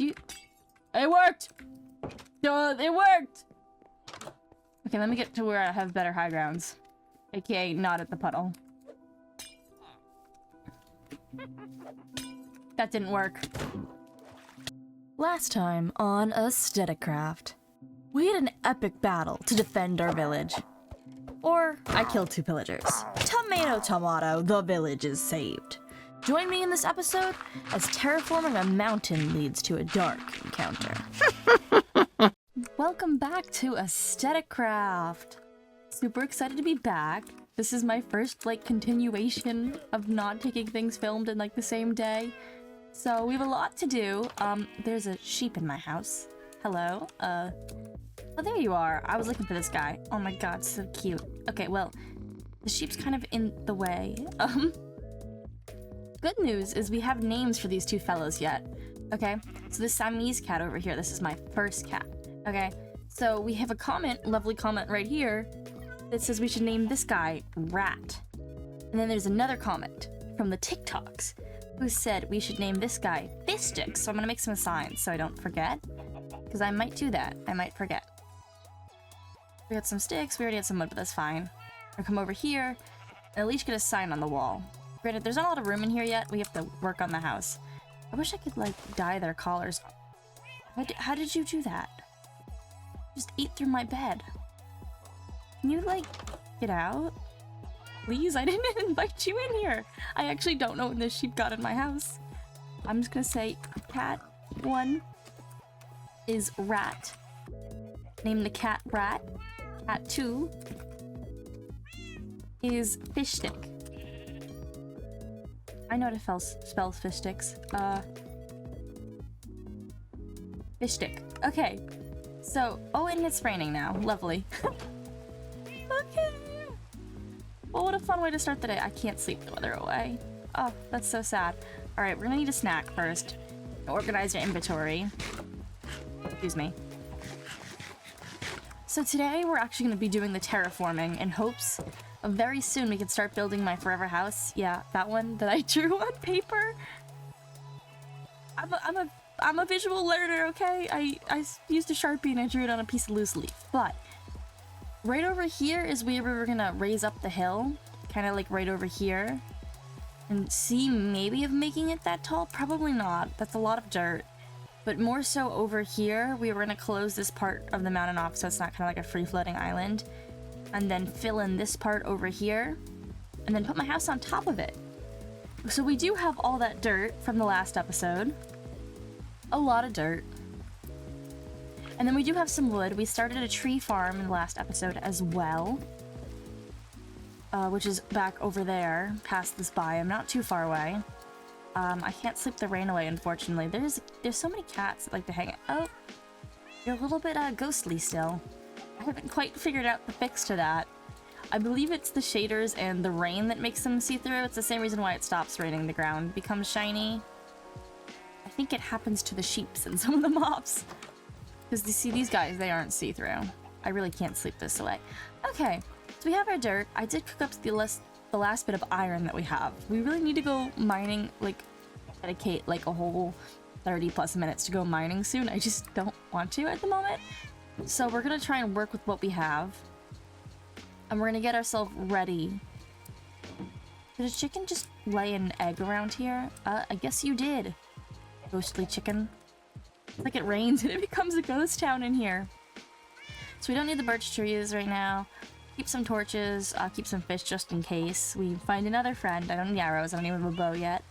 It worked! It worked! Okay, let me get to where I have better high grounds. AKA not at the puddle. That didn't work. Last time on AestheticCraft, we had an epic battle to defend our village. Or, I killed 2 pillagers. Tomato, the village is saved. Join me in this episode as terraforming a mountain leads to a dark encounter. Welcome back to AestheticCraft. Super excited to be back. This is my first, continuation of not taking things filmed in, the same day. So, we have a lot to do. There's a sheep in my house. Hello, oh, there you are. I was looking for this guy. Oh my god, so cute. Okay, well, the sheep's kind of in the way. Good news is we have names for these 2 fellows yet. Okay, so this Siamese cat over here, this is my first cat. Okay, so we have a lovely comment right here that says we should name this guy Rat. And then there's another comment from the TikToks who said we should name this guy Fistic. So I'm gonna make some signs so I don't forget, because I might do that. I might forget. We got some sticks, we already had some wood, but that's fine. We'll come over here and at least get a sign on the wall. Granted, there's not a lot of room in here yet. We have to work on the house. I wish I could, dye their collars. How did you do that? Just eat through my bed. Can you, get out? Please, I didn't invite you in here. I actually don't know when this sheep got in my house. I'm just gonna say cat 1 is Rat. Name the cat Rat. Cat 2 is Fish Stick. I know how to spell fish sticks. Fish stick. Okay. So, oh, and it's raining now. Lovely. Okay. Well, what a fun way to start the day. I can't sleep the weather away. Oh, that's so sad. Alright, we're gonna need a snack first. Organize your inventory. Excuse me. So today we're actually going to be doing the terraforming in hopes of very soon we can start building my forever house. Yeah, that one that I drew on paper. I'm a visual learner, okay? I used a Sharpie and I drew it on a piece of loose leaf. But right over here is where we're going to raise up the hill. Kind of right over here. And see maybe of making it that tall? Probably not. That's a lot of dirt. But more so over here, we were going to close this part of the mountain off so it's not kind of like a free-floating island. And then fill in this part over here. And then put my house on top of it. So we do have all that dirt from the last episode. A lot of dirt. And then we do have some wood. We started a tree farm in the last episode as well. Which is back over there, past this biome, not too far away. I can't sleep the rain away, unfortunately. There's so many cats that like to hang out. Oh, you're a little bit ghostly still. I haven't quite figured out the fix to that. I believe it's the shaders and the rain that makes them see-through. It's the same reason why it stops raining. The ground becomes shiny. I think it happens to the sheeps and some of the mobs. Because you see these guys, they aren't see-through. I really can't sleep this away. Okay, so we have our dirt. I did cook up the last bit of iron that we have. We really need to go mining, dedicate a whole 30 plus minutes to go mining soon. I just don't want to at the moment. So we're gonna try and work with what we have. And we're gonna get ourselves ready. Did a chicken just lay an egg around here? I guess you did. Ghostly chicken. It's like it rains and it becomes a ghost town in here. So we don't need the birch trees right now. Keep some torches, keep some fish just in case we find another friend. I don't need arrows, I don't even have a bow yet.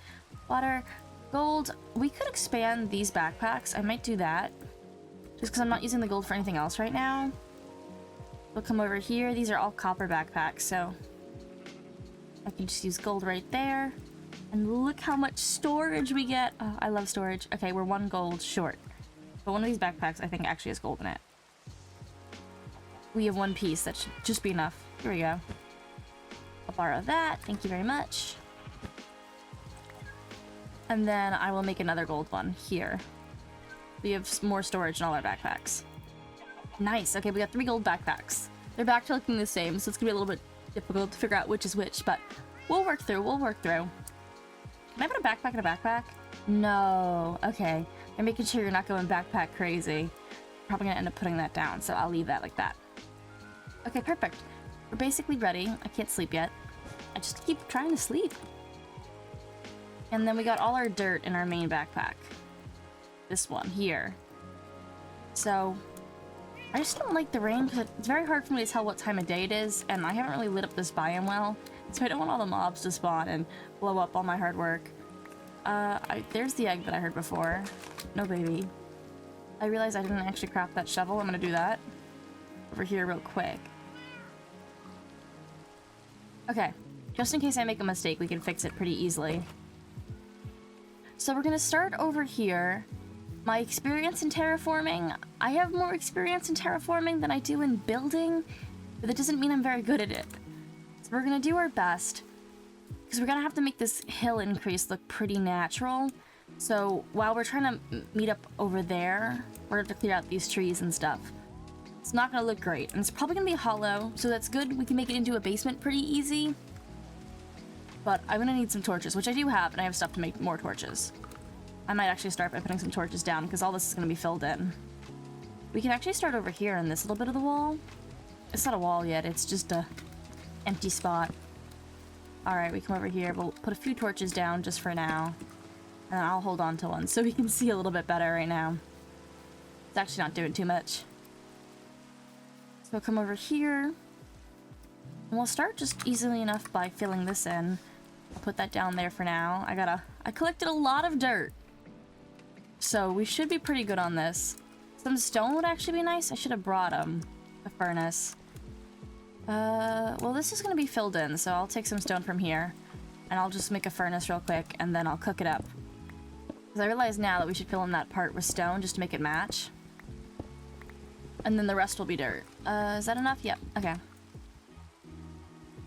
Water, gold. We could expand these backpacks. I might do that. Just because I'm not using the gold for anything else right now. We'll come over here. These are all copper backpacks, so I can just use gold right there. And look how much storage we get. Oh, I love storage. Okay, we're 1 gold short. But one of these backpacks I think actually has gold in it. We have 1 piece. That should just be enough. Here we go. I'll borrow that. Thank you very much. And then I will make another gold one here. We have more storage in all our backpacks. Nice. Okay, we got 3 gold backpacks. They're back to looking the same, so it's gonna be a little bit difficult to figure out which is which, but we'll work through. Can I put a backpack in a backpack? No. Okay. I'm making sure you're not going backpack crazy. Probably gonna end up putting that down, so I'll leave that like that. Okay, perfect. We're basically ready. I can't sleep yet. I just keep trying to sleep. And then we got all our dirt in our main backpack. This one here. So, I just don't like the rain because it's very hard for me to tell what time of day it is, and I haven't really lit up this biome well, so I don't want all the mobs to spawn and blow up all my hard work. There's the egg that I heard before. No baby. I realized I didn't actually craft that shovel. I'm gonna do that over here real quick. Okay, just in case I make a mistake, we can fix it pretty easily. So we're gonna start over here. My experience in terraforming, I have more experience in terraforming than I do in building, but that doesn't mean I'm very good at it. So we're gonna do our best, because we're gonna have to make this hill increase look pretty natural. So while we're trying to meet up over there, we're gonna have to clear out these trees and stuff. It's not gonna look great, and it's probably gonna be hollow, so that's good. We can make it into a basement pretty easy. But I'm gonna need some torches, which I do have, and I have stuff to make more torches. I might actually start by putting some torches down, because all this is gonna be filled in. We can actually start over here in this little bit of the wall. It's not a wall yet, it's just a empty spot. Alright, we come over here. We'll put a few torches down just for now. And I'll hold on to one so we can see a little bit better right now. It's actually not doing too much. So we'll come over here. And we'll start just easily enough by filling this in. I'll put that down there for now. I collected a lot of dirt. So we should be pretty good on this. Some stone would actually be nice. I should have brought a furnace. Well, this is gonna be filled in, so I'll take some stone from here. And I'll just make a furnace real quick, and then I'll cook it up. Because I realize now that we should fill in that part with stone just to make it match. And then the rest will be dirt. Is that enough? Yep, okay.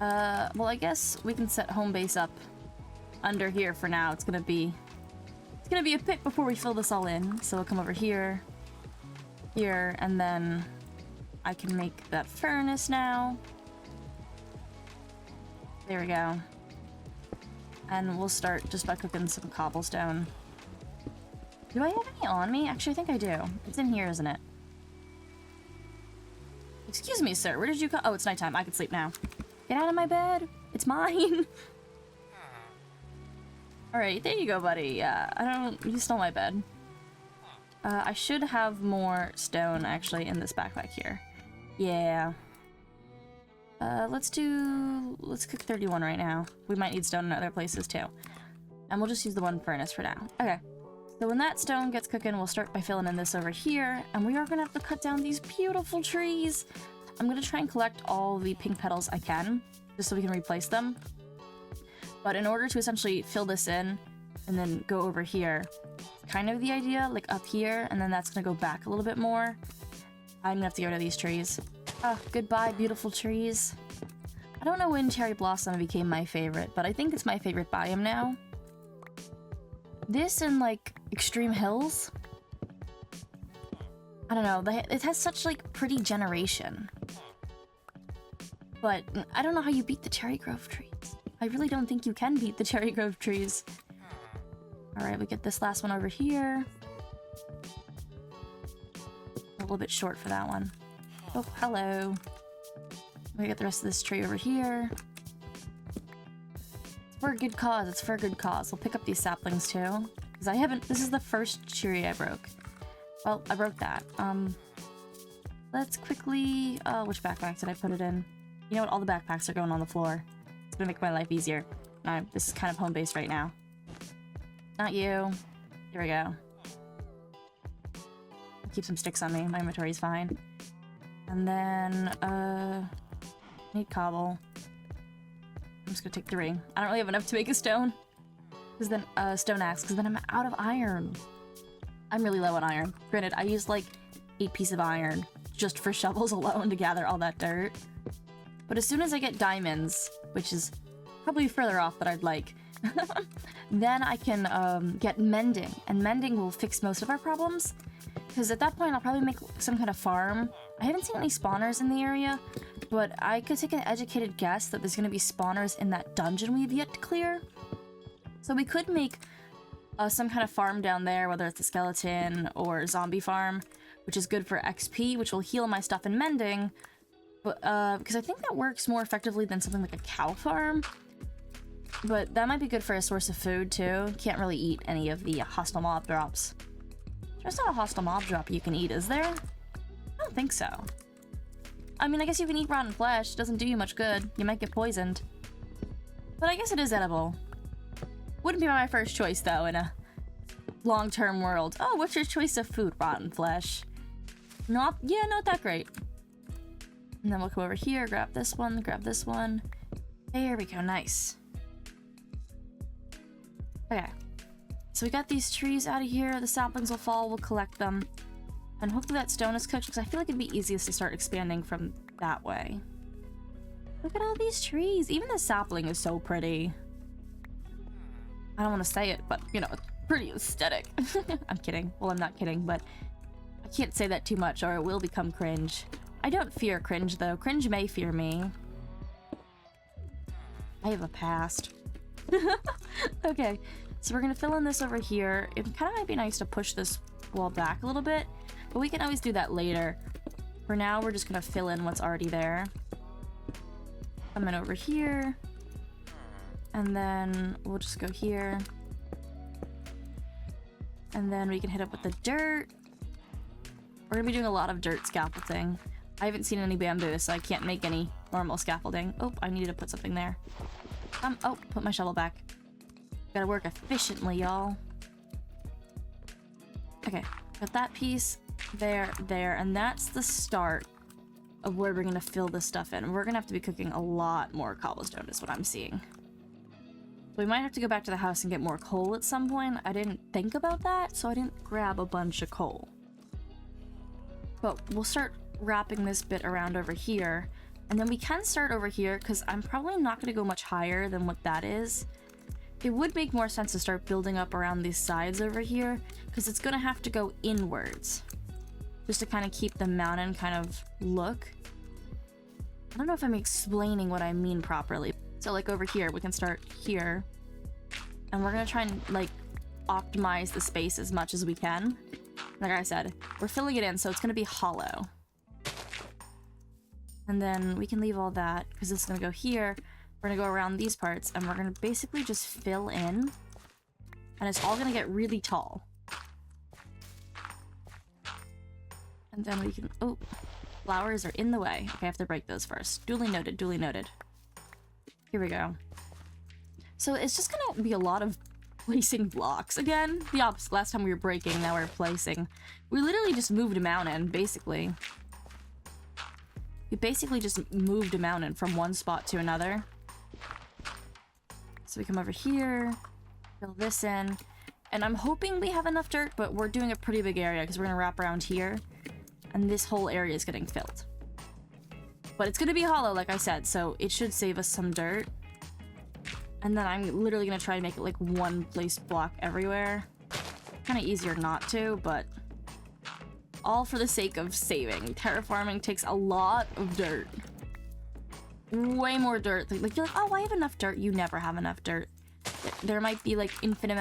Well, I guess we can set home base up under here for now. It's gonna be a pit before we fill this all in. So we'll come over here, here, and then I can make that furnace now. There we go. And we'll start just by cooking some cobblestone. Do I have any on me? Actually, I think I do. It's in here, isn't it? Excuse me, sir. Where did you go? Oh, it's nighttime. I can sleep now. Get out of my bed. It's mine. Alright, there you go, buddy. You stole my bed. I should have more stone, actually, in this backpack here. Yeah. Let's cook 31 right now. We might need stone in other places, too. And we'll just use the one furnace for now. Okay. So when that stone gets cooking, we'll start by filling in this over here. And we are gonna have to cut down these beautiful trees. I'm gonna try and collect all the pink petals I can, just so we can replace them. But in order to essentially fill this in and then go over here, kind of the idea, like up here, and then that's gonna go back a little bit more. I'm gonna have to go to these trees. Oh, goodbye, beautiful trees. I don't know when Cherry Blossom became my favorite, but I think it's my favorite biome now. This and, like, Extreme Hills? I don't know, it has such, like, pretty generation. But I don't know how you beat the Cherry Grove trees. I really don't think you can beat the Cherry Grove trees. Alright, we get this last one over here. A little bit short for that one. Oh, hello. We get the rest of this tree over here. It's for a good cause, it's for a good cause. We'll pick up these saplings too. Because this is the first tree I broke. Well, I broke that. Let's quickly, which backpack did I put it in? You know what, all the backpacks are going on the floor. It's gonna make my life easier. This is kind of home base right now. Not you. Here we go. I'll keep some sticks on me, my inventory's fine. And then, need cobble. I'm just gonna take 3. I don't really have enough to make a stone. Cause then, stone axe, because then I'm out of iron. I'm really low on iron. Granted, I used like 8 pieces of iron just for shovels alone to gather all that dirt. But as soon as I get diamonds, which is probably further off than I'd like, then I can get mending, and mending will fix most of our problems. Because at that point, I'll probably make some kind of farm. I haven't seen any spawners in the area, but I could take an educated guess that there's going to be spawners in that dungeon we've yet to clear. So we could make some kind of farm down there, whether it's a skeleton or zombie farm, which is good for XP, which will heal my stuff in mending. But because I think that works more effectively than something like a cow farm. But that might be good for a source of food too. Can't really eat any of the hostile mob drops. There's not a hostile mob drop you can eat, is there? I don't think so. I mean, I guess you can eat rotten flesh. It doesn't do you much good. You might get poisoned. But I guess it is edible. Wouldn't be my first choice, though, in a long-term world. Oh, what's your choice of food? Rotten flesh. Not that great. And then we'll come over here, grab this one, grab this one. There we go, nice. Okay. So we got these trees out of here. The saplings will fall, we'll collect them. And hopefully that stone is cooked, because I feel like it'd be easiest to start expanding from that way. Look at all these trees. Even the sapling is so pretty. I don't want to say it, but, you know, it's pretty aesthetic. I'm kidding. Well, I'm not kidding, but I can't say that too much or it will become cringe. I don't fear cringe, though. Cringe may fear me. I have a past. Okay, so we're going to fill in this over here. It kind of might be nice to push this wall back a little bit, but we can always do that later. For now, we're just going to fill in what's already there. Come in over here. And then we'll just go here. And then we can hit up with the dirt. We're gonna be doing a lot of dirt scaffolding. I haven't seen any bamboo, so I can't make any normal scaffolding. Oh, I needed to put something there. Oh, put my shovel back. Gotta work efficiently, y'all. Okay, got that piece there, and that's the start of where we're gonna fill this stuff in. We're gonna have to be cooking a lot more cobblestone, is what I'm seeing. We might have to go back to the house and get more coal at some point. I didn't think about that, so I didn't grab a bunch of coal. But we'll start wrapping this bit around over here. And then we can start over here, because I'm probably not going to go much higher than what that is. It would make more sense to start building up around these sides over here, because it's going to have to go inwards. Just to kind of keep the mountain kind of look. I don't know if I'm explaining what I mean properly. So like over here, we can start here. And we're gonna try and like optimize the space as much as we can. Like I said, we're filling it in, so it's gonna be hollow. And then we can leave all that, because it's gonna go here. We're gonna go around these parts, and we're gonna basically just fill in. And it's all gonna get really tall. And then we can, oh, flowers are in the way. Okay, I have to break those first. Duly noted, duly noted. Here we go. So it's just gonna be a lot of placing blocks again. The opposite. Last time we were breaking, now we're placing. We literally just moved a mountain, basically. We basically just moved a mountain from one spot to another. So we come over here, fill this in, and I'm hoping we have enough dirt, but we're doing a pretty big area because we're gonna wrap around here, and this whole area is getting filled. But it's gonna be hollow, like I said, so it should save us some dirt. And then I'm literally gonna try to make it like one place block everywhere. Kind of easier not to, but all for the sake of saving. Terraforming takes a lot of dirt. Way more dirt. Like you're like, oh, I have enough dirt. You never have enough dirt. There might be like infinite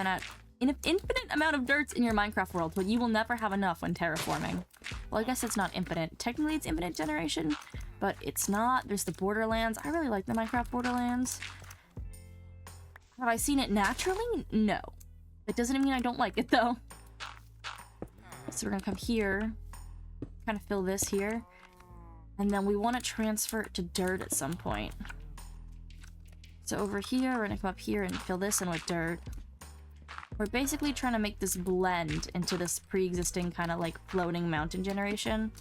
amount of dirts in your Minecraft world, but you will never have enough when terraforming. Well, I guess it's not infinite. Technically, it's infinite generation, but it's not. There's the Borderlands. I really like the Minecraft Borderlands. Have I seen it naturally? No. It doesn't mean I don't like it, though. So we're gonna come here, kind of fill this here, and then we want to transfer it to dirt at some point. So over here, we're gonna come up here and fill this in with dirt. We're basically trying to make this blend into this pre-existing kind of like floating mountain generation,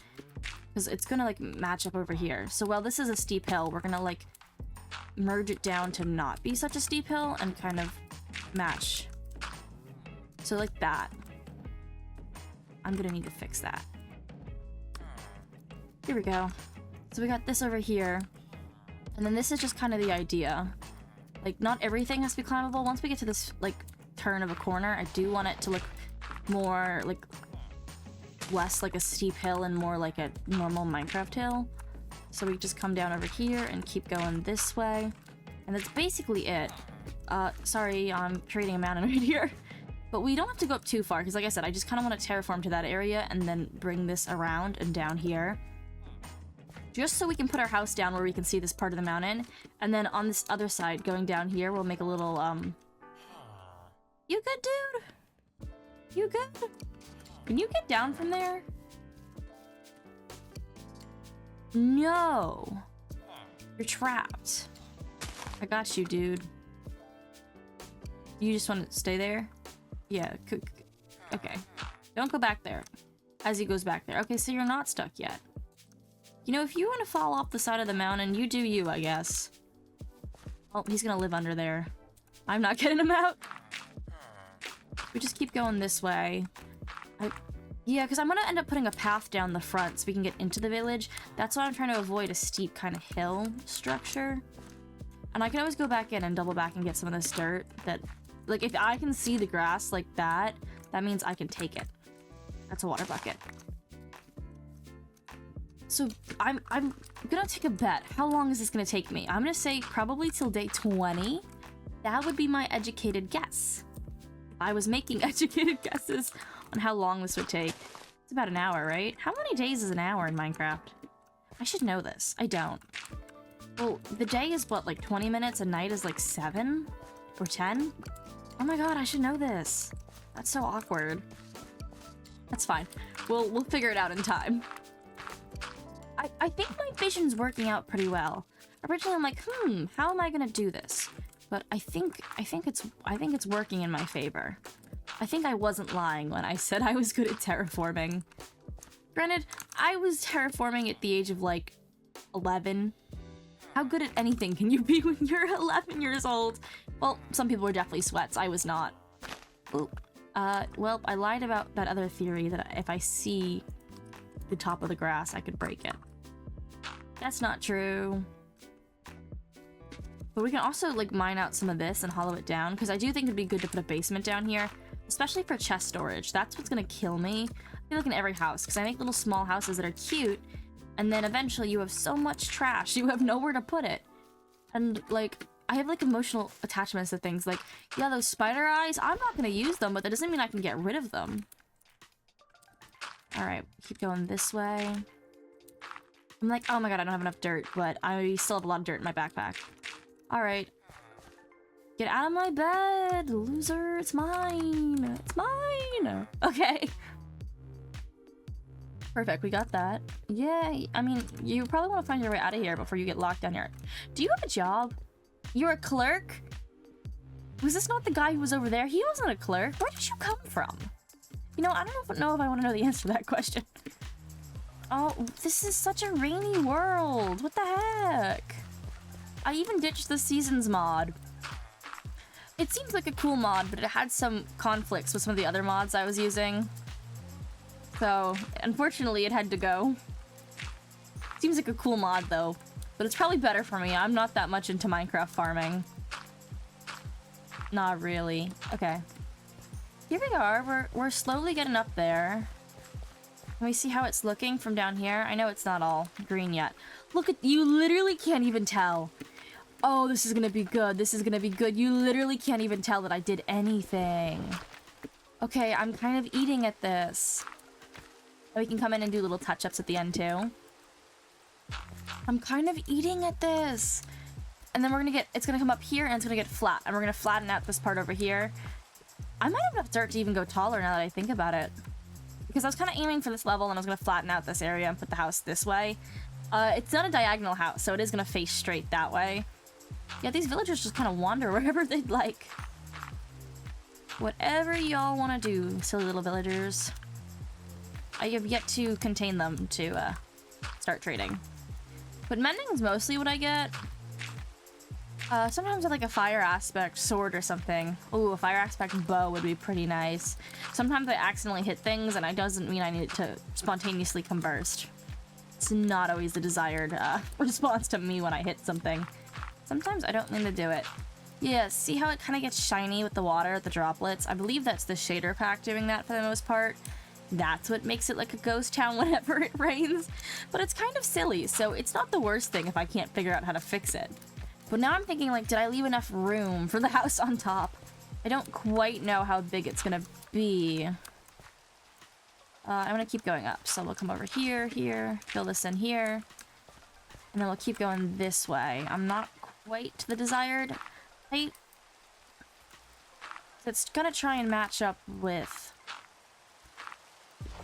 because it's gonna like match up over here. So while this is a steep hill, we're gonna like merge it down to not be such a steep hill and kind of match. So like that. I'm gonna need to fix that. Here we go. So we got this over here, and then this is just kind of the idea. Like, not everything has to be climbable. Once we get to this like turn of a corner, I do want it to look more like less like a steep hill and more like a normal Minecraft hill. So we just come down over here and keep going this way, and that's basically it. Sorry, I'm creating a mountain right here. But we don't have to go up too far, because like I said, I just kind of want to terraform to that area and then bring this around and down here. Just so we can put our house down where we can see this part of the mountain. And then on this other side, going down here, we'll make a little, You good, dude? You good? Can you get down from there? No. You're trapped. I got you, dude. You just want to stay there? Yeah, okay. Don't go back there. As he goes back there. Okay, so you're not stuck yet. You know, if you want to fall off the side of the mountain, you do you, I guess. Oh, he's gonna live under there. I'm not getting him out. We just keep going this way. Yeah, because I'm gonna end up putting a path down the front so we can get into the village. That's why I'm trying to avoid a steep kind of hill structure. And I can always go back in and double back and get some of this dirt that... Like, if I can see the grass like that, that means I can take it. That's a water bucket. So, I'm gonna take a bet. How long is this gonna take me? I'm gonna say probably till day 20. That would be my educated guess. I was making educated guesses on how long this would take. It's about an hour, right? How many days is an hour in Minecraft? I should know this. I don't. Well, the day is what, like 20 minutes? And night is like 7? Or 10? Oh my god, I should know this. That's so awkward. That's fine. We'll figure it out in time. I think my vision's working out pretty well. Originally, I'm like, how am I gonna do this? But I think it's working in my favor. I think I wasn't lying when I said I was good at terraforming. Granted, I was terraforming at the age of like 11. How good at anything can you be when you're 11 years old? Well, some people were definitely sweats. I was not. Ooh. Well, I lied about that other theory that if I see the top of the grass, I could break it. That's not true. But we can also, like, mine out some of this and hollow it down, because I do think it'd be good to put a basement down here, especially for chest storage. That's what's gonna kill me. I feel like in every house, because I make little small houses that are cute, and then eventually you have so much trash, you have nowhere to put it. And, like, I have, like, emotional attachments to things. Like, yeah, those spider eyes, I'm not gonna use them, but that doesn't mean I can get rid of them. Alright, keep going this way. I'm like, oh my god, I don't have enough dirt, but I still have a lot of dirt in my backpack. Alright. Get out of my bed, loser. It's mine. It's mine. Okay. Perfect, we got that. Yeah, I mean, you probably want to find your way out of here before you get locked down here. Do you have a job? You're a clerk? Was this not the guy who was over there? He wasn't a clerk. Where did you come from? You know, I don't know if I want to know the answer to that question. Oh, this is such a rainy world. What the heck? I even ditched the seasons mod. It seems like a cool mod, but it had some conflicts with some of the other mods I was using. So, unfortunately, it had to go. Seems like a cool mod, though. But it's probably better for me. I'm not that much into Minecraft farming. Not really. Okay. Here we are. We're slowly getting up there. Can we see how it's looking from down here? I know it's not all green yet. Look at you, literally can't even tell. Oh, this is gonna be good. This is gonna be good. You literally can't even tell that I did anything. Okay, I'm kind of eating at this. We can come in and do little touch-ups at the end too. I'm kind of eating at this. And then it's gonna come up here and it's gonna get flat. And we're gonna flatten out this part over here. I might have enough dirt to even go taller now that I think about it. Because I was kind of aiming for this level and I was gonna flatten out this area and put the house this way. It's not a diagonal house, so it is gonna face straight that way. Yeah, these villagers just kind of wander wherever they'd like. Whatever y'all want to do, silly little villagers. I have yet to contain them to start trading. But mending is mostly what I get. Sometimes I like a fire aspect sword or something. Ooh, a fire aspect bow would be pretty nice. Sometimes I accidentally hit things and it doesn't mean I need it to spontaneously combust. It's not always the desired response to me when I hit something. Sometimes I don't mean to do it. Yeah, see how it kind of gets shiny with the water, the droplets? I believe that's the shader pack doing that for the most part. That's what makes it like a ghost town whenever it rains. But it's kind of silly, so it's not the worst thing if I can't figure out how to fix it. But now I'm thinking, like, did I leave enough room for the house on top? I don't quite know how big it's gonna be. I'm gonna keep going up. So we'll come over here, here, fill this in here. And then we'll keep going this way. I'm not quite to the desired height. So it's gonna try and match up with...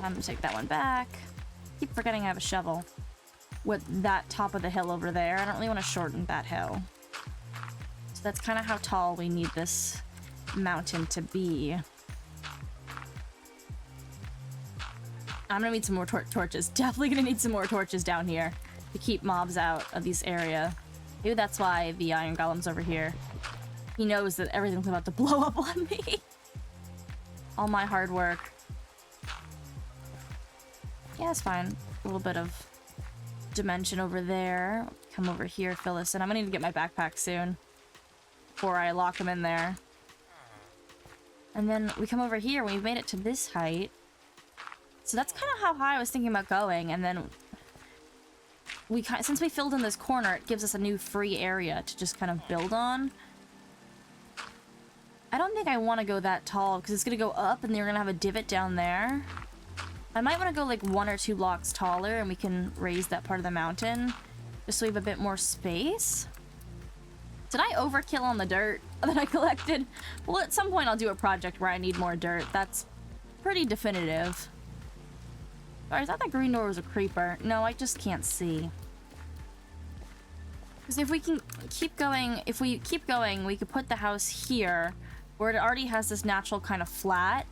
I'm gonna take that one back. Keep forgetting I have a shovel. With that top of the hill over there. I don't really want to shorten that hill. So that's kind of how tall we need this mountain to be. I'm gonna need some more torches. Definitely gonna need some more torches down here to keep mobs out of this area. Maybe that's why the iron golem's over here. He knows that everything's about to blow up on me. All my hard work. Yeah, it's fine. A little bit of dimension over there. Come over here, fill this in. I'm gonna need to get my backpack soon before I lock them in there. And then we come over here. We've made it to this height. So that's kind of how high I was thinking about going. And then since we filled in this corner, it gives us a new free area to just kind of build on. I don't think I want to go that tall because it's gonna go up and you're gonna have a divot down there. I might want to go like 1 or 2 blocks taller and we can raise that part of the mountain just so we have a bit more space. Did I overkill on the dirt that I collected? Well, at some point I'll do a project where I need more dirt. That's pretty definitive. Sorry, I thought that green door was a creeper. No, I just can't see. Because if we can keep going, we could put the house here where it already has this natural kind of flat.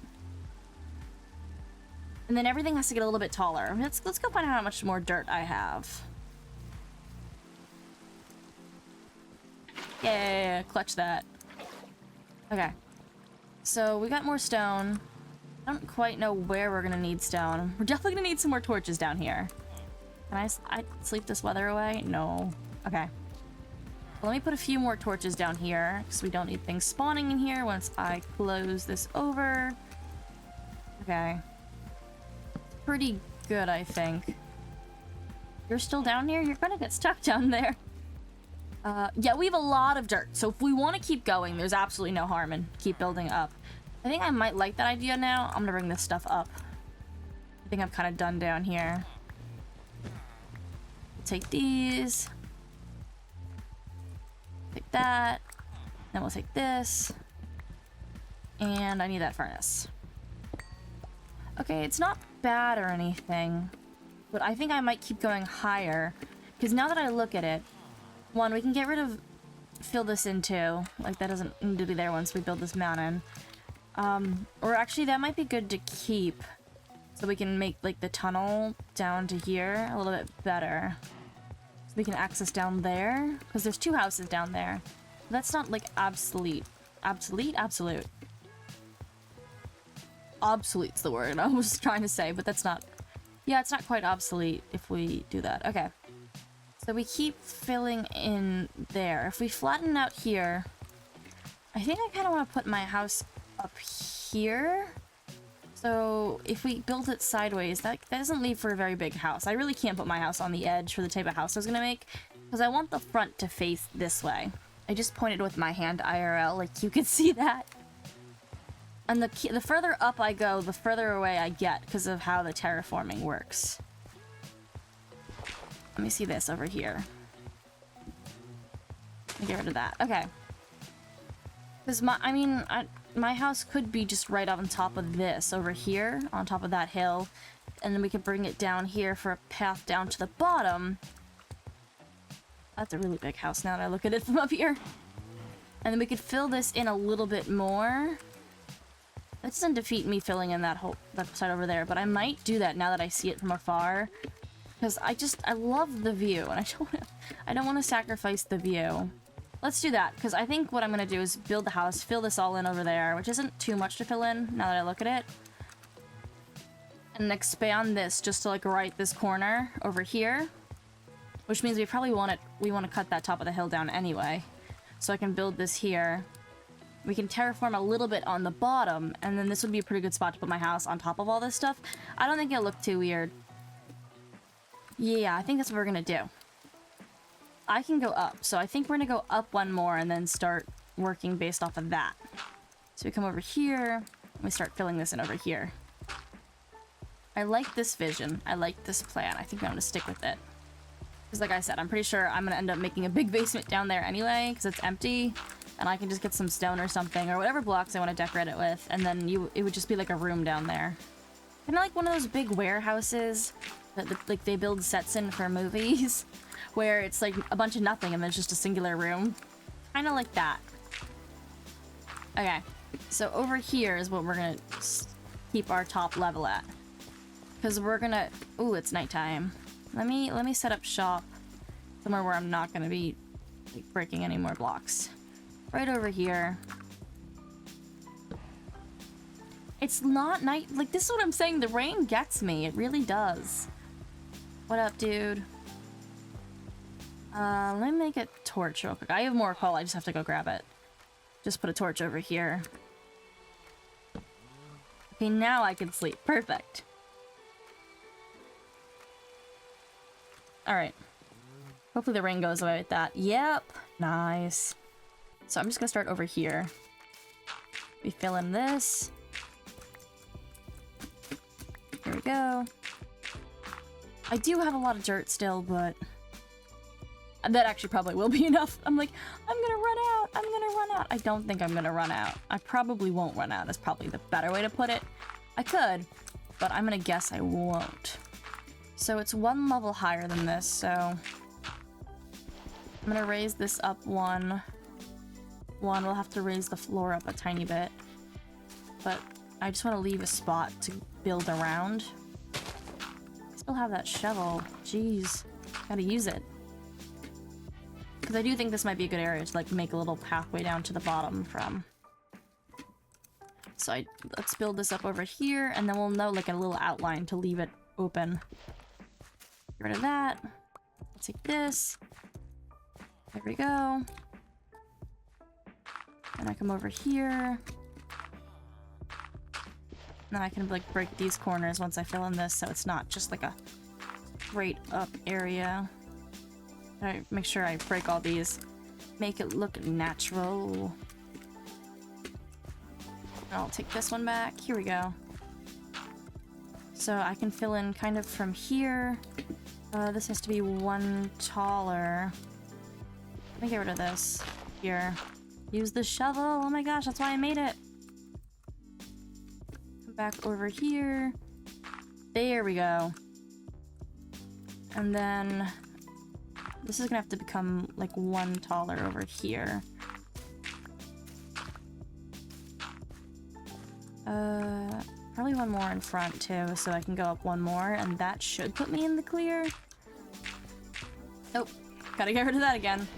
And then everything has to get a little bit taller. Let's go find out how much more dirt I have. Yeah, clutch that. Okay. So we got more stone. I don't quite know where we're gonna need stone. We're definitely gonna need some more torches down here. Can I sleep this weather away? No. Okay. Well, let me put a few more torches down here because we don't need things spawning in here once I close this over. Okay. Pretty good, I think. You're still down here? You're gonna get stuck down there. Yeah, we have a lot of dirt. So if we want to keep going, there's absolutely no harm in keep building up. I think I might like that idea now. I'm gonna bring this stuff up. I think I'm kind of done down here. Take these. Take that. Then we'll take this. And I need that furnace. Okay, it's not bad or anything, but I think I might keep going higher because now that I look at it, one, we can get rid of fill this in too, like that doesn't need to be there once we build this mountain, or actually that might be good to keep so we can make like the tunnel down to here a little bit better so we can access down there because there's 2 houses down there. That's not like absolute. Obsolete's the word I was trying to say, but that's not... Yeah, it's not quite obsolete if we do that. Okay. So we keep filling in there. If we flatten out here... I think I kind of want to put my house up here. So if we build it sideways, that doesn't leave for a very big house. I really can't put my house on the edge for the type of house I was going to make, because I want the front to face this way. I just pointed with my hand IRL, like you could see that. And the further up I go, the further away I get because of how the terraforming works. Let me see this over here. Let me get rid of that. Okay. Because my house could be just right on top of this over here, on top of that hill. And then we could bring it down here for a path down to the bottom. That's a really big house now that I look at it from up here. And then we could fill this in a little bit more. That doesn't defeat me filling in that side over there, but I might do that now that I see it from afar. Because I love the view, and I don't want to sacrifice the view. Let's do that, because I think what I'm going to do is build the house, fill this all in over there, which isn't too much to fill in now that I look at it. And expand this just to like right this corner over here. Which means we probably want to cut that top of the hill down anyway. So I can build this here. We can terraform a little bit on the bottom, and then this would be a pretty good spot to put my house on top of all this stuff. I don't think it'll look too weird. Yeah, I think that's what we're gonna do. I can go up, so I think we're gonna go up one more and then start working based off of that. So we come over here, and we start filling this in over here. I like this vision. I like this plan. I think I'm gonna stick with it. Because like I said, I'm pretty sure I'm gonna end up making a big basement down there anyway, because it's empty. And I can just get some stone or something, or whatever blocks I want to decorate it with, and then it would just be like a room down there. Kind of like one of those big warehouses that like they build sets in for movies, where it's like a bunch of nothing and there's just a singular room. Kind of like that. Okay, so over here is what we're gonna keep our top level at. Because we're gonna... Ooh, it's nighttime. Let me set up shop somewhere where I'm not gonna be like, breaking any more blocks. Right over here. It's not night. Like, this is what I'm saying. The rain gets me. It really does. What up, dude? Let me make a torch real quick. I have more coal. I just have to go grab it. Just put a torch over here. Okay, now I can sleep. Perfect. Alright. Hopefully the rain goes away with that. Yep. Nice. So I'm just gonna start over here. We fill in this. Here we go. I do have a lot of dirt still, but that actually probably will be enough. I'm like, I'm gonna run out. I'm gonna run out. I don't think I'm gonna run out. I probably won't run out is probably the better way to put it. I could, but I'm gonna guess I won't. So it's one level higher than this, so I'm gonna raise this up one. We'll have to raise the floor up a tiny bit. But I just want to leave a spot to build around. I still have that shovel. Jeez. Gotta use it. Because I do think this might be a good area to like make a little pathway down to the bottom from. So let's build this up over here, and then we'll know like a little outline to leave it open. Get rid of that. I'll take this. There we go. And I come over here. Then I can like break these corners once I fill in this, so it's not just like a straight up area. I make sure I break all these. Make it look natural. I'll take this one back. Here we go. So I can fill in kind of from here. This has to be one taller. Let me get rid of this. Here. Use the shovel. Oh my gosh, that's why I made it. Come back over here. There we go. And then this is gonna have to become like one taller over here. Probably one more in front too, so I can go up one more, and that should put me in the clear. Oh, gotta get rid of that again.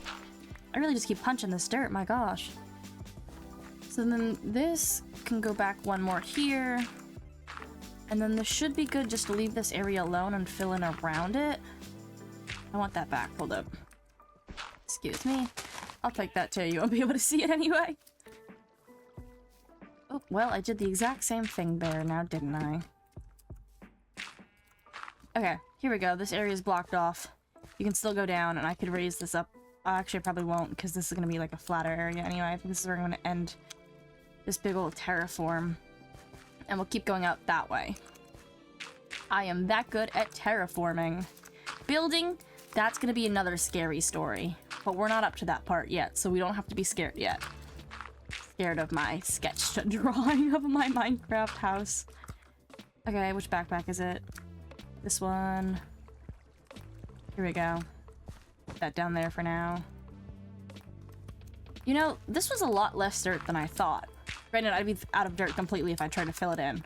I really just keep punching this dirt, my gosh. So then this can go back one more here. And then this should be good just to leave this area alone and fill in around it. I want that back. Hold up. Excuse me. I'll take that too. You won't be able to see it anyway. Oh, well, I did the exact same thing there now, didn't I? Okay, here we go. This area is blocked off. You can still go down, and I could raise this up. Actually, I probably won't, because this is going to be like a flatter area anyway. I think this is where I'm going to end this big old terraform. And we'll keep going out that way. I am that good at terraforming. Building, that's going to be another scary story. But we're not up to that part yet, so we don't have to be scared yet. Scared of my sketched drawing of my Minecraft house. Okay, which backpack is it? This one. Here we go. Put that down there for now. You know, this was a lot less dirt than I thought. Granted, I'd be out of dirt completely if I tried to fill it in.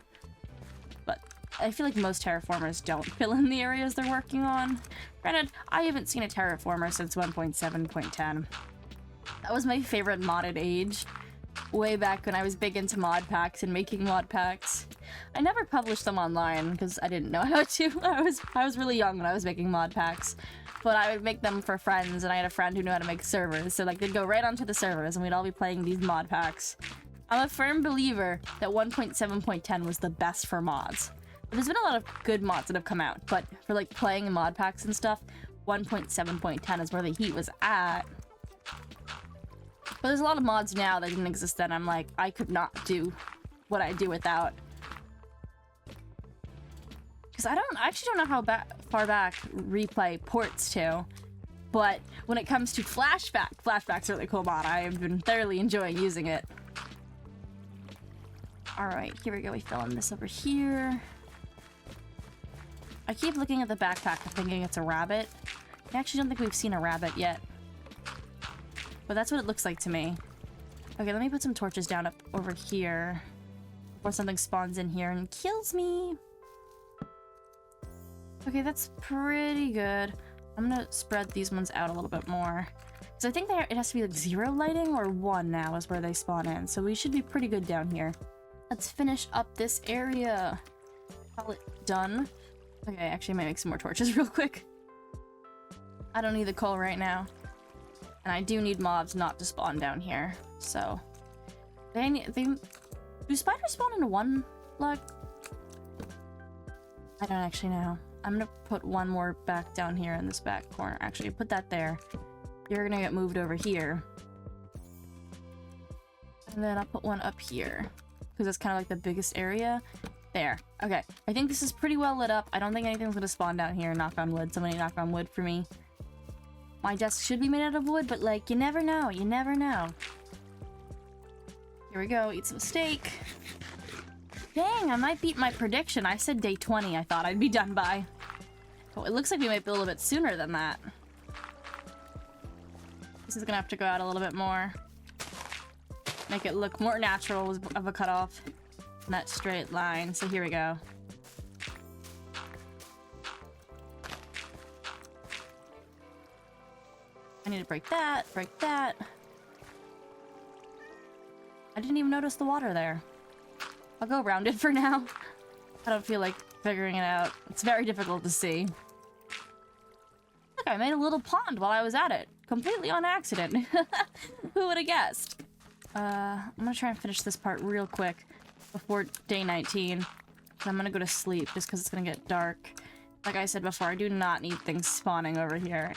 But I feel like most terraformers don't fill in the areas they're working on. Granted, I haven't seen a terraformer since 1.7.10. That was my favorite modded age. Way back when I was big into mod packs and making mod packs. I never published them online because I didn't know how to. I was really young when I was making mod packs. But I would make them for friends, and I had a friend who knew how to make servers. So like they'd go right onto the servers and we'd all be playing these mod packs. I'm a firm believer that 1.7.10 was the best for mods. There's been a lot of good mods that have come out, but for like playing in mod packs and stuff, 1.7.10 is where the heat was at. But there's a lot of mods now that didn't exist then. I'm like, I could not do what I do without. Because I actually don't know how far back replay ports to. But when it comes to Flashback's a really cool mod. I have been thoroughly enjoying using it. Alright, here we go. We fill in this over here. I keep looking at the backpack and thinking it's a rabbit. I actually don't think we've seen a rabbit yet. But that's what it looks like to me. Okay, let me put some torches down up over here. Before something spawns in here and kills me. Okay, that's pretty good. I'm gonna spread these ones out a little bit more. So I think it has to be like 0 lighting or 1 now is where they spawn in. So we should be pretty good down here. Let's finish up this area. Call it done. Okay, actually I might make some more torches real quick. I don't need the coal right now. And I do need mobs not to spawn down here. So do spiders spawn into 1 block? I don't actually know. I'm gonna put 1 more back down here in this back corner. Actually, put that there. You're gonna get moved over here. And then I'll put 1 up here. Because that's kind of like the biggest area. There. Okay. I think this is pretty well lit up. I don't think anything's gonna spawn down here. Knock on wood. Somebody knock on wood for me. My desk should be made out of wood, but like, you never know. You never know. Here we go. Eat some steak. Dang, I might beat my prediction. I said day 20 I thought I'd be done by. Oh, it looks like we might be a little bit sooner than that. This is gonna have to go out a little bit more. Make it look more natural of a cutoff. In that straight line. So here we go. I need to break that, break that. I didn't even notice the water there. I'll go around it for now. I don't feel like figuring it out. It's very difficult to see. Look, I made a little pond while I was at it. Completely on accident. Who would have guessed? I'm gonna try and finish this part real quick before day 19. I'm gonna go to sleep just because it's gonna get dark. Like I said before, I do not need things spawning over here.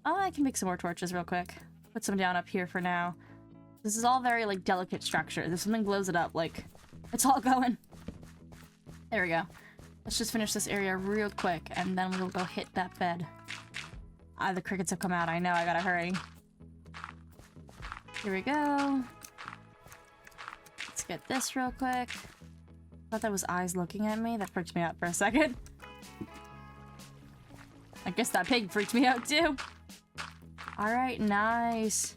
Oh, I can make some more torches real quick. Put some down up here for now. This is all very, like, delicate structure. If something blows it up, like, it's all going. There we go. Let's just finish this area real quick, and then we'll go hit that bed. Ah, the crickets have come out. I know, I gotta hurry. Here we go. Let's get this real quick. I thought that was eyes looking at me. That freaked me out for a second. I guess that pig freaked me out, too. Alright, nice.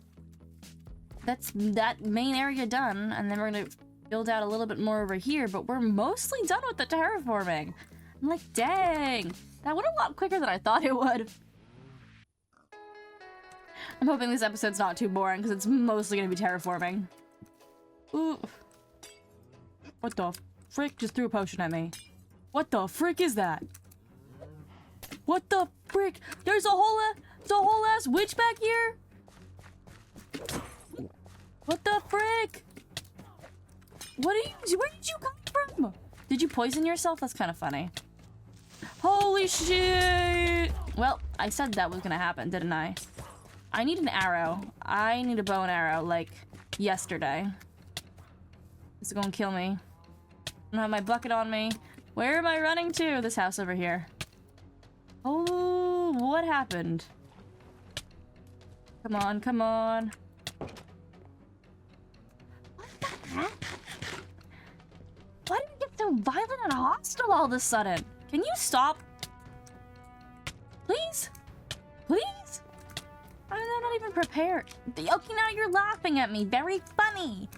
That's that main area done, and then we're gonna build out a little bit more over here, but we're mostly done with the terraforming. I'm like, dang, that went a lot quicker than I thought it would. I'm hoping this episode's not too boring, because it's mostly gonna be terraforming. Ooh. What the frick just threw a potion at me? What the frick is that? What the frick? There's a whole ass witch back here? What the frick? Where did you come from? Did you poison yourself? That's kind of funny. Holy shit! Well, I said that was gonna happen, didn't I? I need an arrow. I need a bow and arrow, like, yesterday. This is gonna kill me. I don't have my bucket on me. Where am I running to? This house over here. Oh, what happened? Come on, come on. What the heck? Why did it get so violent and hostile all of a sudden? Can you stop? Please? Please? I'm not even prepared. Okay, now you're laughing at me. Very funny.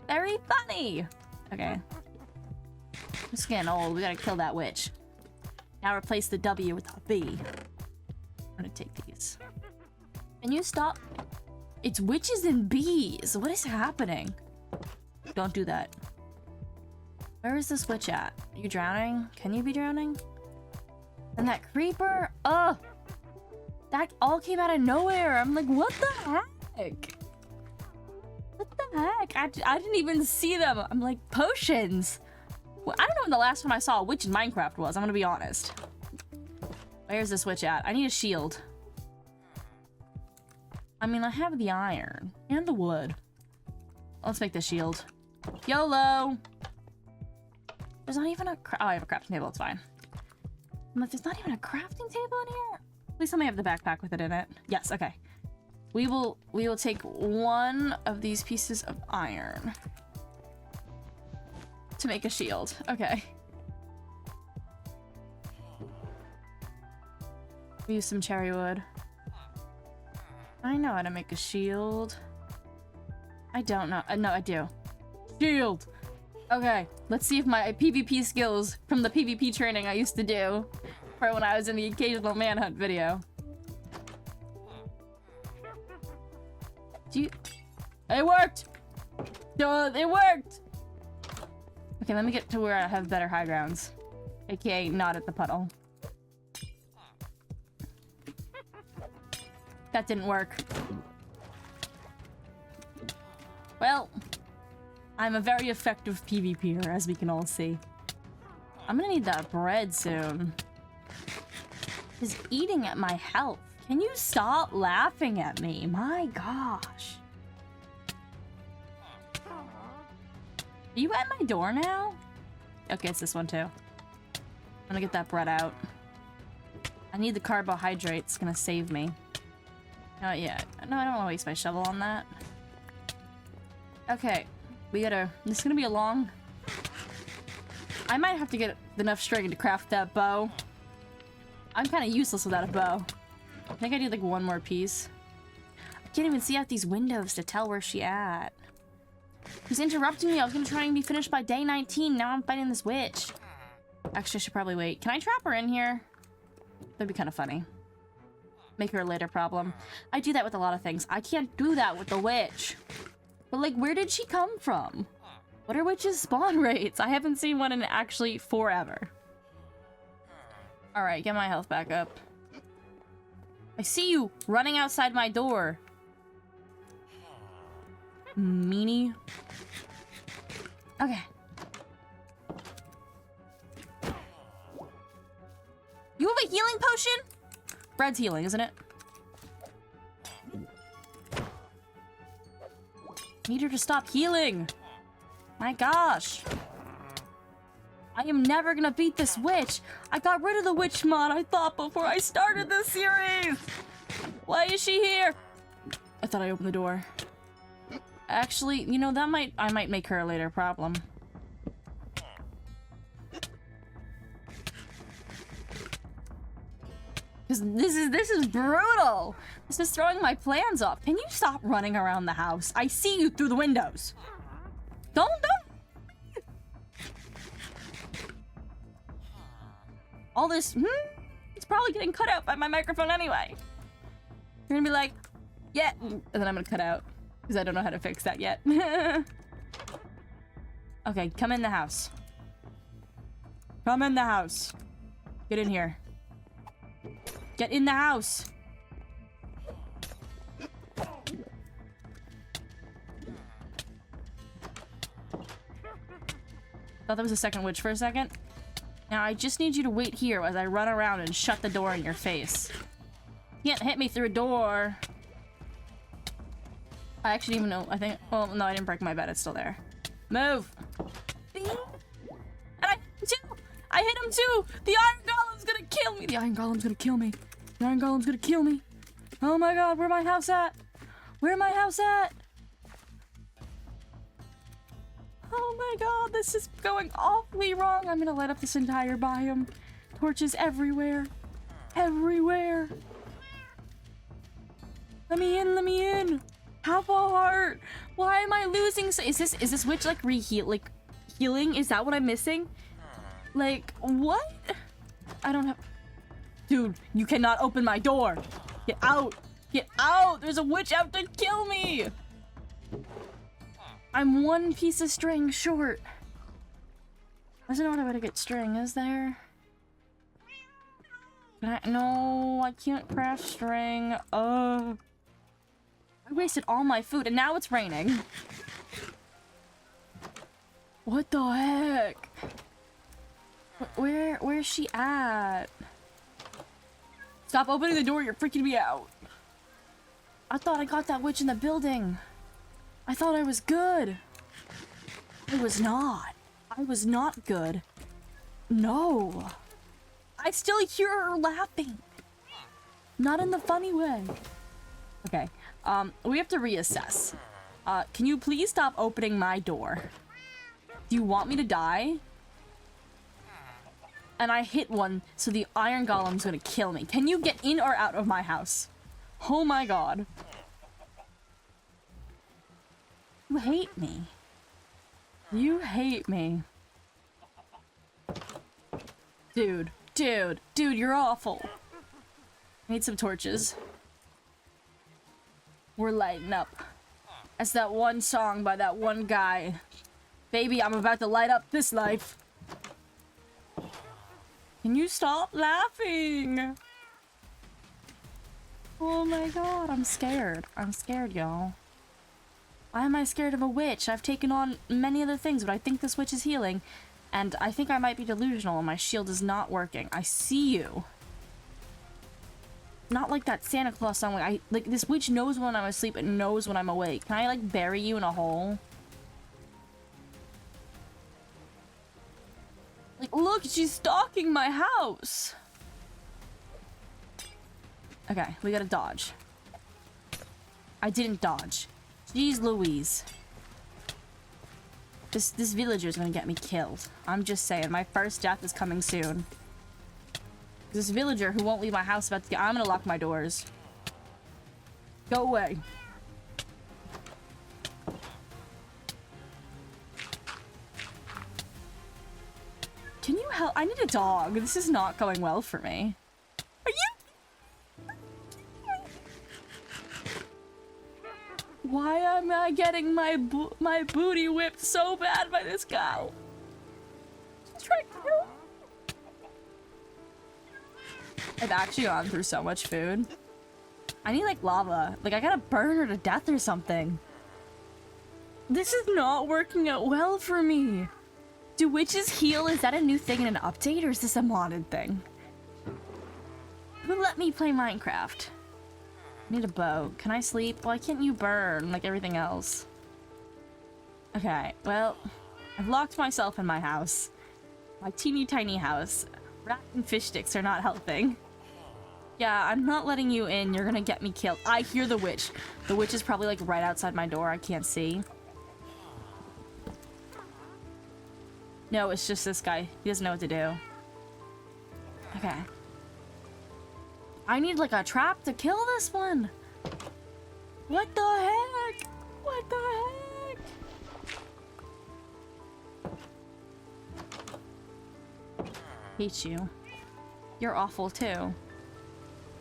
Very funny. Okay. It's getting old. We gotta kill that witch. Now replace the W with a B. I'm gonna take these. Can you stop? It's witches and bees. What is happening? Don't do that. Where is this witch at? Are you drowning? Can you be drowning? And that creeper? Ugh! That all came out of nowhere. I'm like, what the heck? What the heck? I didn't even see them. I'm like, potions. Well, I don't know when the last time I saw a witch in Minecraft was. I'm gonna be honest. Where's this witch at? I need a shield. I mean, I have the iron and the wood. Let's make the shield. YOLO! There's not even a oh, I have a crafting table, it's fine. I'm like, there's not even a crafting table in here? Please let me have the backpack with it in it. Yes, okay. We will take one of these pieces of iron to make a shield. Okay. We use some cherry wood. I know how to make a shield. I don't know. No, I do. Shield! Okay, let's see if my PvP skills from the PvP training I used to do for when I was in the occasional manhunt video. It worked! It worked! Okay, let me get to where I have better high grounds. AKA not at the puddle. That didn't work. Well, I'm a very effective PvPer, as we can all see. I'm gonna need that bread soon. He's eating at my health. Can you stop laughing at me? My gosh. Are you at my door now? Okay, it's this one too. I'm gonna get that bread out. I need the carbohydrates. It's gonna save me. Not yet. No, I don't want to waste my shovel on that. Okay. This is gonna be a long... I might have to get enough string to craft that bow. I'm kind of useless without a bow. I think I need like one more piece. I can't even see out these windows to tell where she's at. He's interrupting me. I was gonna try and be finished by day 19. Now I'm fighting this witch. Actually, I should probably wait. Can I trap her in here? That'd be kind of funny. Make her a later problem. I do that with a lot of things. I can't do that with the witch. But like, where did she come from? What are witches' spawn rates? I haven't seen one in actually forever. Alright, get my health back up. I see you running outside my door. Meanie. Okay. You have a healing potion? Bread's healing, isn't it? Need her to stop healing. My gosh. I am never gonna beat this witch. I got rid of the witch mod, I thought, before I started this series. Why is she here? I thought I opened the door. Actually, you know, I might make her a later problem. This is brutal. This is throwing my plans off. Can you stop running around the house? I see you through the windows. Don't. All this, it's probably getting cut out by my microphone anyway. You're gonna be like, yeah, and then I'm gonna cut out because I don't know how to fix that yet. Okay, come in the house. Come in the house. Get in here. Get in the house. Thought that was a second witch for a second. Now I just need you to wait here as I run around and shut the door in your face. You can't hit me through a door. I actually even know, I think, well, no, I didn't break my bed, it's still there. Move! Bing. And I hit him too! The iron golem's gonna kill me! The iron golem's gonna kill me! The iron golem's gonna kill me! Oh my god, where my house at? Where my house at? Oh my god, this is going awfully wrong. I'm gonna light up this entire biome. Torches everywhere. Everywhere. Let me in, let me in. Have a heart. Why am I losing? Is this witch like healing? Is that what I'm missing? Like, what? I don't have... Dude, you cannot open my door. Get out. Get out. There's a witch out to kill me. I'm one piece of string short. There's no other way to get string, is there? No, I can't craft string. I wasted all my food and now it's raining. What the heck? Where's she at? Stop opening the door, you're freaking me out. I thought I got that witch in the building. I thought I was good. I was not. I was not good. No. I still hear her laughing. Not in the funny way. Okay. We have to reassess. Can you please stop opening my door? Do you want me to die? And I hit one, so the iron golem's gonna kill me. Can you get in or out of my house? Oh my god. You hate me. You hate me. Dude, you're awful. I need some torches. We're lighting up. That's that one song by that one guy. Baby, I'm about to light up this life. Can you stop laughing? Oh my god, I'm scared. I'm scared, y'all. Why am I scared of a witch? I've taken on many other things, but I think this witch is healing. And I think I might be delusional and my shield is not working. I see you. Not like that Santa Claus song. Like this witch knows when I'm asleep and knows when I'm awake. Can I like bury you in a hole? Like, look, she's stalking my house. Okay, we gotta dodge. I didn't dodge. Jeez Louise. This villager's gonna get me killed. I'm just saying, my first death is coming soon. This villager who won't leave my house about to get— I'm gonna lock my doors. Go away. Can you help? I need a dog. This is not going well for me. Are you? Why am I getting my booty whipped so bad by this cow? She's trying to kill me. I've actually gone through so much food. I need like lava. Like I gotta burn her to death or something. This is not working out well for me. Do witches heal? Is that a new thing in an update or is this a modded thing? Who let me play Minecraft? I need a bow. Can I sleep? Why can't you burn like everything else? Okay, well, I've locked myself in my house. My teeny tiny house. Rat and fish sticks are not helping. Yeah, I'm not letting you in. You're gonna get me killed. I hear the witch. The witch is probably like right outside my door. I can't see. No, it's just this guy. He doesn't know what to do. Okay. I need like a trap to kill this one. What the heck? What the heck? Hate you. You're awful too.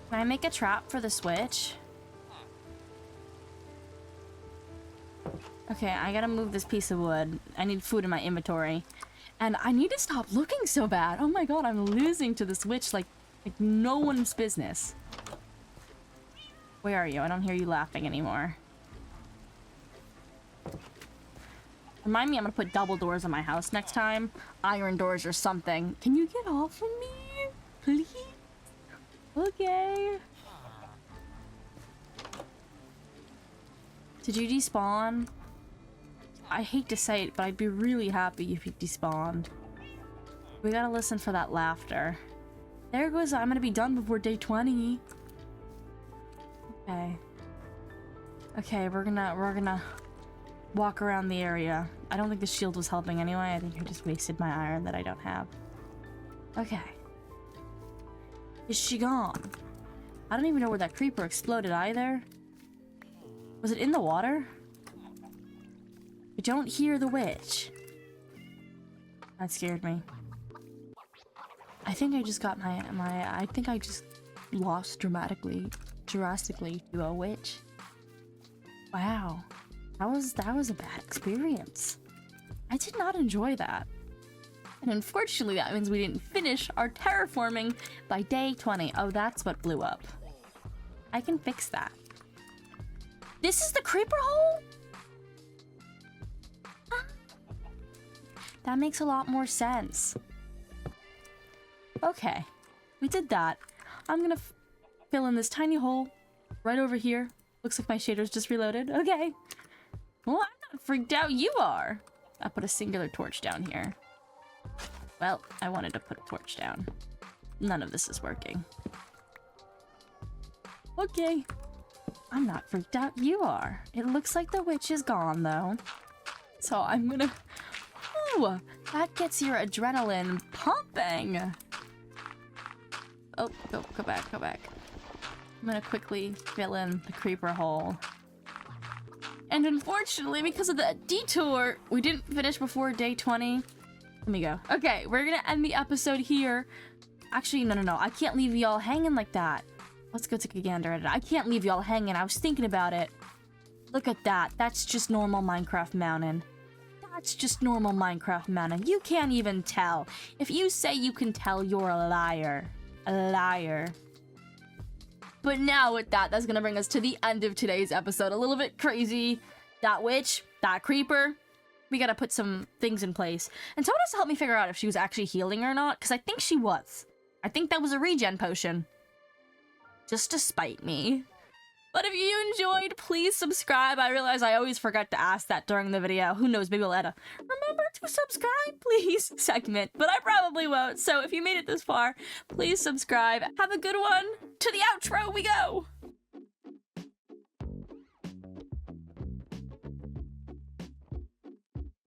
Can I make a trap for the switch? Okay, I gotta move this piece of wood. I need food in my inventory. And I need to stop looking so bad. Oh my god, I'm losing to the switch like no one's business. Where are you? I don't hear you laughing anymore. Remind me, I'm gonna put double doors on my house next time. Iron doors or something. Can you get off of me? Please? Okay. Did you despawn? I hate to say it, but I'd be really happy if you despawned. We gotta listen for that laughter. There goes, I'm gonna be done before day 20. Okay. Okay, we're gonna walk around the area. I don't think the shield was helping anyway. I think I just wasted my iron that I don't have. Okay. Is she gone? I don't even know where that creeper exploded either. Was it in the water? I don't hear the witch. That scared me. I think I just got I think I just lost drastically to a witch. Wow. That was a bad experience. I did not enjoy that. And unfortunately that means we didn't finish our terraforming by day 20. Oh, that's what blew up. I can fix that. This is the creeper hole? That makes a lot more sense. Okay, we did that. I'm gonna fill in this tiny hole right over here Looks like my shader's just reloaded. Okay. Well, I'm not freaked out. You are. I put a singular torch down here. Well, I wanted to put a torch down. None of this is working. Okay. I'm not freaked out. You are. It looks like the witch is gone, though. So I'm gonna... Ooh, that gets your adrenaline pumping. Oh, go back. I'm gonna quickly fill in the creeper hole. And unfortunately, because of the detour, we didn't finish before day 20. Let me go. Okay, we're gonna end the episode here. Actually, no. I can't leave y'all hanging like that. Let's go take a gander at it. I can't leave y'all hanging. I was thinking about it. Look at that. That's just normal Minecraft mountain. That's just normal Minecraft mountain. You can't even tell. If you say you can tell, you're a liar. A liar. But now with that, that's gonna bring us to the end of today's episode. A little bit crazy. That witch, that creeper. We gotta put some things in place. And someone has to help me figure out if she was actually healing or not, because I think she was. I think that was a regen potion. Just to spite me. But if you enjoyed, please subscribe. I realize I always forget to ask that during the video. Who knows, maybe I'll add a remember to subscribe, please segment, but I probably won't. So if you made it this far, please subscribe. Have a good one. To the outro we go.